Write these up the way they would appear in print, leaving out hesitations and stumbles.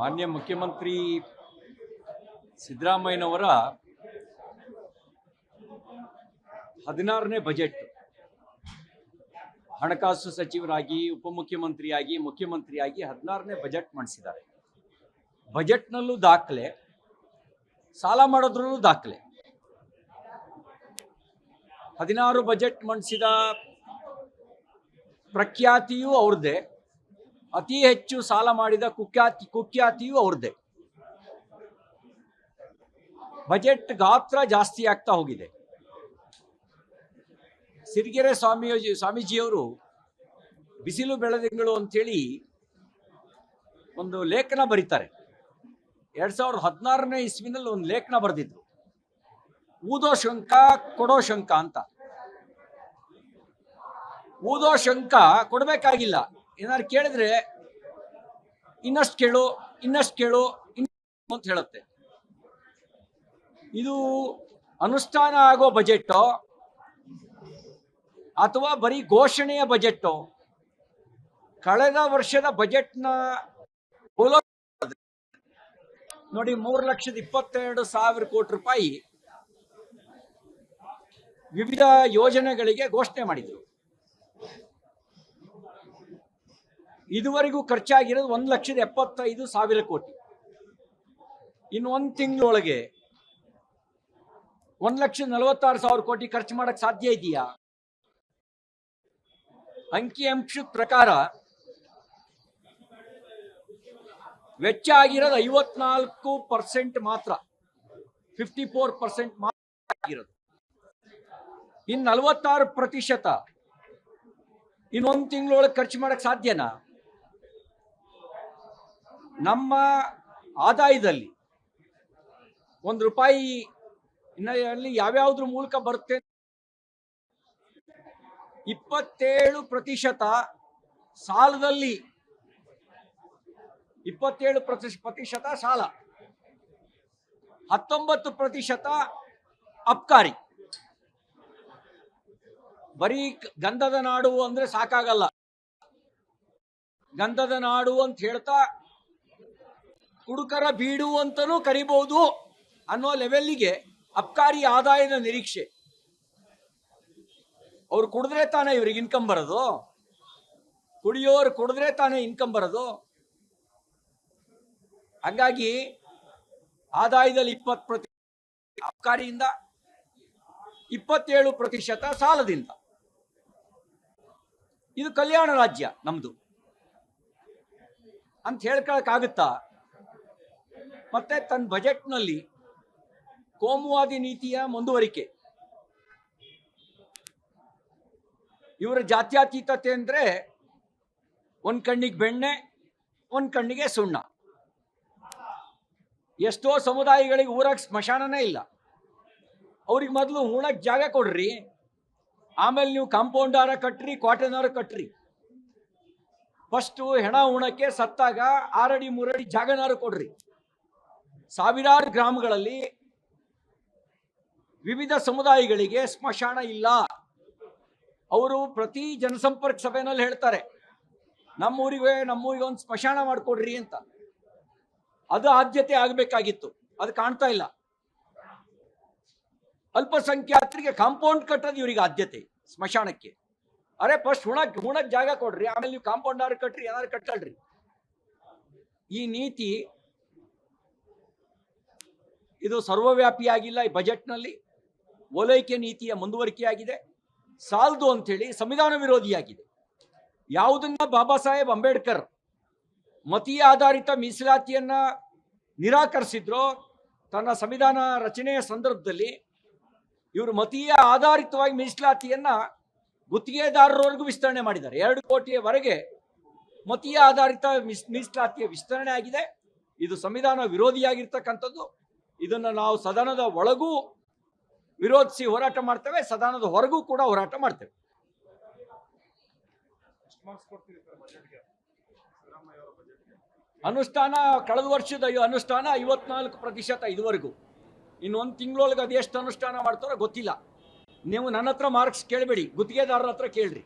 ಮಾನ್ಯ ಮುಖ್ಯಮಂತ್ರಿ ಸಿದ್ದರಾಮಯ್ಯನವರ 16ನೇ ಬಜೆಟ್ ಹಣಕಾಸು ಸಚಿವರಾಗಿ ಉಪಮುಖ್ಯಮಂತ್ರಿಯಾಗಿ ಮುಖ್ಯಮಂತ್ರಿಯಾಗಿ 16ನೇ ಬಜೆಟ್ ಮಂಡಿಸಿದ್ದಾರೆ. ಬಜೆಟ್ನಲ್ಲೂ ದಾಖಲೆ, ಸಾಲ ಮಾಡೋದ್ರಲ್ಲೂ ದಾಖಲೆ. 16 ಬಜೆಟ್ ಮಂಡಿಸಿದ ಪ್ರಖ್ಯಾತಿಯೂ ಅವ್ರದ್ದೇ, ಅತಿ ಹೆಚ್ಚು ಸಾಲ ಮಾಡಿದ ಕುಖ್ಯಾತಿಯೂ ಅವ್ರದ್ದೇ. ಬಜೆಟ್ ಗಾತ್ರ ಜಾಸ್ತಿ ಆಗ್ತಾ ಹೋಗಿದೆ. ಸಿರಿಗೆರೆ ಸ್ವಾಮೀಜಿಯವರು ಬಿಸಿಲು ಬೆಳದಿಂಗಳು ಅಂತೇಳಿ ಒಂದು ಲೇಖನ ಬರೀತಾರೆ. 2016ನೇ ಇಸ್ವಿನಲ್ಲಿ ಒಂದು ಲೇಖನ ಬರೆದಿದ್ರು, ಊದೋ ಶಂಕ ಕೊಡೋ ಶಂಕ ಅಂತ. ಊದೋ ಶಂಕ ಕೊಡಬೇಕಾಗಿಲ್ಲ, ಏನಾದ್ರು ಕೇಳಿದ್ರೆ ಇನ್ನಷ್ಟು ಕೇಳು ಇನ್ನಷ್ಟು ಕೇಳು ಅಂತ ಹೇಳುತ್ತೆ. ಇದು ಅನುಷ್ಠಾನ ಆಗೋ ಬಜೆಟ್ ಅಥವಾ ಬರೀ ಘೋಷಣೆಯ ಬಜೆಟ್? ಕಳೆದ ವರ್ಷದ ಬಜೆಟ್ನ ನೋಡಿ, 3,22,000 ಕೋಟಿ ರೂಪಾಯಿ ವಿವಿಧ ಯೋಜನೆಗಳಿಗೆ ಘೋಷಣೆ ಮಾಡಿದರು. ಇದುವರೆಗೂ ಖರ್ಚಾಗಿರೋದು 1,75,000 ಕೋಟಿ. ಇನ್ನು ಒಂದು ತಿಂಗಳೊಳಗೆ 1,46,000 ಕೋಟಿ ಖರ್ಚು ಮಾಡಕ್ ಸಾಧ್ಯ ಇದೆಯಾ? ಅಂಕಿಅಂಶದ ಪ್ರಕಾರ ವೆಚ್ಚ ಆಗಿರೋದು 54% ಮಾತ್ರ, 54% ಮಾತ್ರ ಆಗಿರೋದು. ಇನ್ನು 46% ಇನ್ನೊಂದು ತಿಂಗಳೊಳಗೆ ಖರ್ಚು ಮಾಡಕ್ ಸಾಧ್ಯನಾ? ನಮ್ಮ ಆದಾಯದಲ್ಲಿ ₹1 ಇನ್ನಲ್ಲಿ ಯಾವ್ಯಾವ್ದ್ರ ಮೂಲಕ ಬರುತ್ತೆ? 27% ಸಾಲದಲ್ಲಿ, 27% ಸಾಲ, 19% ಅಬ್ಕಾರಿ. ಬರೀ ಗಂಧದ ನಾಡು ಅಂದ್ರೆ ಸಾಕಾಗಲ್ಲ. ಗಂಧದ ನಾಡು ಅಂತ ಹೇಳ್ತಾ ಕುಡುಕರ ಬೀಡು ಅಂತಲೂ ಕರಿಬಹುದು ಅನ್ನೋ ಲೆವೆಲ್ಲಿಗೆ ಅಬ್ಕಾರಿ ಆದಾಯದ ನಿರೀಕ್ಷೆ. ಅವ್ರು ಕುಡಿದ್ರೆ ತಾನೇ ಇವ್ರಿಗೆ ಇನ್ಕಮ್ ಬರೋದು, ಕುಡಿಯೋರು ಕುಡಿದ್ರೆ ತಾನೇ ಇನ್ಕಮ್ ಬರೋದು. ಹಾಗಾಗಿ ಆದಾಯದಲ್ಲಿ 20% ಅಬ್ಕಾರಿಯಿಂದ, 27% ಸಾಲದಿಂದ. ಇದು ಕಲ್ಯಾಣ ರಾಜ್ಯ ನಮ್ದು ಅಂತ ಹೇಳ್ಕೊಳಕ್ಕಾಗುತ್ತಾ? ಮತ್ತೆ ತನ್ನ ಬಜೆಟ್ನಲ್ಲಿ ಕೋಮುವಾದಿ ನೀತಿಯ ಮುಂದುವರಿಕೆ. ಇವರ ಜಾತ್ಯತೀತತೆ ಅಂದ್ರೆ ಒಂದ್ ಕಣ್ಣಿಗೆ ಬೆಣ್ಣೆ, ಒಂದ್ ಕಣ್ಣಿಗೆ ಸುಣ್ಣ. ಎಷ್ಟೋ ಸಮುದಾಯಗಳಿಗೆ ಊರಾಗ ಸ್ಮಶಾನನೇ ಇಲ್ಲ. ಅವ್ರಿಗೆ ಮೊದಲು ಉಣಕ್ ಜಾಗ ಕೊಡ್ರಿ, ಆಮೇಲೆ ನೀವು ಕಾಂಪೌಂಡಾರ ಕಟ್ರಿ, ಕ್ವಾಟರ್ನಾರ ಕಟ್ರಿ. ಫಸ್ಟು ಹೆಣ ಉಣಕ್ಕೆ ಸತ್ತಾಗ 6 ಅಡಿ 3 ಅಡಿ ಜಾಗನಾರು ಕೊಡ್ರಿ. ಸಾವಿರಾರು ಗ್ರಾಮಗಳಲ್ಲಿ ವಿವಿಧ ಸಮುದಾಯಗಳಿಗೆ ಸ್ಮಶಾನ ಇಲ್ಲ. ಅವರು ಪ್ರತಿ ಜನಸಂಪರ್ಕ ಸಭೆಯಲ್ಲಿ ಹೇಳ್ತಾರೆ, ನಮ್ಮೂರಿಗೆ ಒಂದು ಸ್ಮಶಾನ ಮಾಡಿಕೊಡ್ರಿ ಅಂತ. ಅದು ಆದ್ಯತೆ ಆಗಬೇಕಾಗಿತ್ತು, ಅದು ಕಾಣ್ತಾ ಇಲ್ಲ. ಅಲ್ಪಸಂಖ್ಯಾತರಿಗೆ ಕಾಂಪೌಂಡ್ ಕಟ್ಟೋದು ಇವರಿಗೆ ಆದ್ಯತೆ, ಸ್ಮಶಾನಕ್ಕೆ. ಅರೆ ಫಸ್ಟ್ ಉಣಕ್ ಜಾಗ ಕೊಡ್ರಿ, ಆಮೇಲೆ ನೀವು ಕಾಂಪೌಂಡಾರು ಕಟ್ರಿ, ಏನಾರು ಕಟ್ಟಲ್ರಿ. ಈ ನೀತಿ ಇದು ಸರ್ವವ್ಯಾಪಿಯಾಗಿಲ್ಲ. ಈ ಬಜೆಟ್ನಲ್ಲಿ ಓಲೈಕೆ ನೀತಿಯ ಮುಂದುವರಿಕೆಯಾಗಿದೆ. ಸಾಲದು ಅಂಥೇಳಿ ಸಂವಿಧಾನ ವಿರೋಧಿಯಾಗಿದೆ. ಯಾವುದನ್ನ ಬಾಬಾ ಸಾಹೇಬ್ ಅಂಬೇಡ್ಕರ್ ಮತೀಯ ಆಧಾರಿತ ಮೀಸಲಾತಿಯನ್ನ ನಿರಾಕರಿಸಿದ್ರೋ ತನ್ನ ಸಂವಿಧಾನ ರಚನೆಯ ಸಂದರ್ಭದಲ್ಲಿ, ಇವರು ಮತೀಯ ಆಧಾರಿತವಾಗಿ ಮೀಸಲಾತಿಯನ್ನ ಗುತ್ತಿಗೆದಾರರವರೆಗೂ ವಿಸ್ತರಣೆ ಮಾಡಿದ್ದಾರೆ. 2 ಕೋಟಿಯವರೆಗೆ ಮತೀಯ ಆಧಾರಿತ ಮೀಸಲಾತಿಯ ವಿಸ್ತರಣೆ ಆಗಿದೆ. ಇದು ಸಂವಿಧಾನ ವಿರೋಧಿಯಾಗಿರ್ತಕ್ಕಂಥದ್ದು. ಇದನ್ನ ನಾವು ಸದನದ ಒಳಗೂ ವಿರೋಧಿಸಿ ಹೋರಾಟ ಮಾಡ್ತೇವೆ, ಸದನದ ಹೊರಗೂ ಕೂಡ ಹೋರಾಟ ಮಾಡ್ತೇವೆ. ಅನುಷ್ಠಾನ ಕಳೆದ ವರ್ಷದ ಅನುಷ್ಠಾನ 54% ಇದುವರೆಗೂ. ಇನ್ನೊಂದು ತಿಂಗಳೊಳಗೆ ಅದು ಎಷ್ಟು ಅನುಷ್ಠಾನ ಮಾಡ್ತಾರೋ ಗೊತ್ತಿಲ್ಲ. ನೀವು ನನ್ನ ಹತ್ರ ಮಾರ್ಕ್ಸ್ ಕೇಳಬೇಡಿ, ಗುತ್ತಿಗೆದಾರರ ಹತ್ರ ಕೇಳ್ರಿ.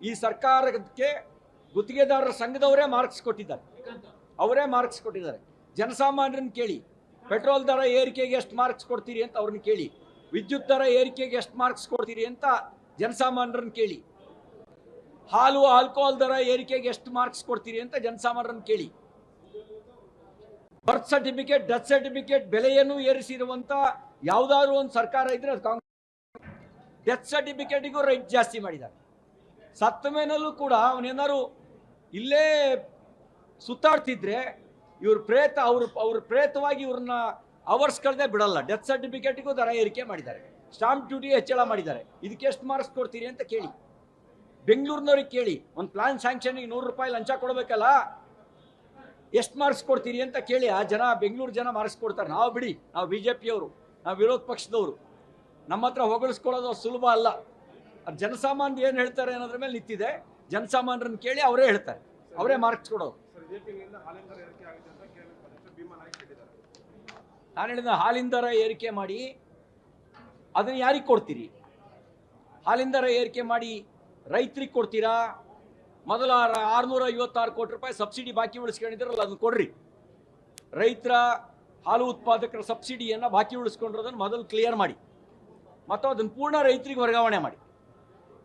ಈ ಸರ್ಕಾರಕ್ಕೆ ಗುತ್ತಿಗೆದಾರರ ಸಂಘದವರೇ ಮಾರ್ಕ್ಸ್ ಕೊಟ್ಟಿದ್ದಾರೆ. ಅವರೇ ಮಾರ್ಕ್ಸ್ ಕೊಟ್ಟಿದ್ದಾರೆ. ಜನಸಾಮಾನ್ಯರನ್ನ ಕೇಳಿ, ಪೆಟ್ರೋಲ್ ದರ ಏರಿಕೆಗೆ ಎಷ್ಟು ಮಾರ್ಕ್ಸ್ ಕೊಡ್ತೀರಿ ಅಂತ ಅವ್ರನ್ನ ಕೇಳಿ, ವಿದ್ಯುತ್ ದರ ಏರಿಕೆಗೆ ಎಷ್ಟು ಮಾರ್ಕ್ಸ್ ಕೊಡ್ತೀರಿ ಅಂತ ಜನಸಾಮಾನ್ಯರನ್ನ ಕೇಳಿ, ಹಾಲು ಆಲ್ಕೋಹಾಲ್ ದರ ಏರಿಕೆಗೆ ಎಷ್ಟು ಮಾರ್ಕ್ಸ್ ಕೊಡ್ತೀರಿ ಅಂತ ಜನಸಾಮಾನ್ಯರನ್ನ ಕೇಳಿ, ಬರ್ತ್ ಸರ್ಟಿಫಿಕೇಟ್, ಡೆತ್ ಸರ್ಟಿಫಿಕೇಟ್ ಬೆಲೆಯನ್ನು ಏರಿಸಿರುವಂತ ಯಾವ್ದಾದ್ರು ಒಂದು ಸರ್ಕಾರ ಇದ್ರೆ ಅದು ಕಾಂಗ್ರೆಸ್. ಡೆತ್ ಸರ್ಟಿಫಿಕೇಟಿಗೂ ರೇಟ್ ಜಾಸ್ತಿ ಮಾಡಿದ್ದಾರೆ. ಸತ್ತ ಮೇಲೂ ಕೂಡ ಅವನೇನಾದ್ರು ಇಲ್ಲೇ ಸುತ್ತಾಡ್ತಿದ್ರೆ ಇವ್ರ ಪ್ರೇತ ಅವ್ರ ಪ್ರೇತವಾಗಿ ಇವ್ರನ್ನ ಅವರ್ಸ್ ಕಳೆದೇ ಬಿಡಲ್ಲ. ಡೆತ್ ಸರ್ಟಿಫಿಕೇಟಿಗೂ ದರ ಏರಿಕೆ ಮಾಡಿದ್ದಾರೆ, ಸ್ಟಾಂಪ್ ಡ್ಯೂಟಿ ಹೆಚ್ಚಳ ಮಾಡಿದ್ದಾರೆ. ಇದಕ್ಕೆ ಎಷ್ಟು ಮಾರ್ಕ್ಸ್ ಕೊಡ್ತೀರಿ ಅಂತ ಕೇಳಿ. ಬೆಂಗಳೂರಿನವ್ರಿಗೆ ಕೇಳಿ, ಒಂದು ಪ್ಲಾನ್ ಸ್ಯಾಂಕ್ಷನ್ಗೆ 100 ರೂಪಾಯಿ ಲಂಚ ಕೊಡಬೇಕಲ್ಲ, ಎಷ್ಟು ಮಾರ್ಕ್ಸ್ ಕೊಡ್ತೀರಿ ಅಂತ ಕೇಳಿ. ಆ ಜನ, ಬೆಂಗಳೂರು ಜನ ಮಾರ್ಕ್ಸ್ ಕೊಡ್ತಾರೆ. ನಾವು ಬಿಡಿ, ನಾವು ಬಿಜೆಪಿಯವರು, ನಾವು ವಿರೋಧ ಪಕ್ಷದವರು, ನಮ್ಮ ಹತ್ರ ಹೊಗಳಿಸ್ಕೊಳ್ಳೋದು ಸುಲಭ ಅಲ್ಲ. ಅದು ಜನಸಾಮಾನ್ಯರು ಏನು ಹೇಳ್ತಾರೆ ಅನ್ನೋದ್ರ ಮೇಲೆ ನಿಂತಿದೆ. ಜನಸಾಮಾನ್ಯರನ್ನ ಕೇಳಿ ಅವರೇ ಹೇಳ್ತಾರೆ, ಅವರೇ ಮಾರ್ಕ್ಸ್ ಕೊಡೋದು. ನಾನು ಹೇಳಿದ ಹಾಲಿನ ದರ ಏರಿಕೆ ಮಾಡಿ ಅದನ್ನ ಯಾರಿಗೆ ಕೊಡ್ತೀರಿ? ಹಾಲಿನ ದರ ಏರಿಕೆ ಮಾಡಿ ರೈತರಿಗೆ ಕೊಡ್ತೀರಾ? ಮೊದಲ 656 ಕೋಟಿ ರೂಪಾಯಿ ಸಬ್ಸಿಡಿ ಬಾಕಿ ಉಳಿಸ್ಕೊಂಡಿದ್ರಲ್ಲ, ಅದನ್ನು ಕೊಡ್ರಿ. ರೈತರ ಹಾಲು ಉತ್ಪಾದಕರ ಸಬ್ಸಿಡಿಯನ್ನು ಬಾಕಿ ಉಳಿಸ್ಕೊಂಡಿರೋದನ್ನು ಮೊದಲು ಕ್ಲಿಯರ್ ಮಾಡಿ, ಮತ್ತು ಅದನ್ನು ಪೂರ್ಣ ರೈತರಿಗೆ ವರ್ಗಾವಣೆ ಮಾಡಿ.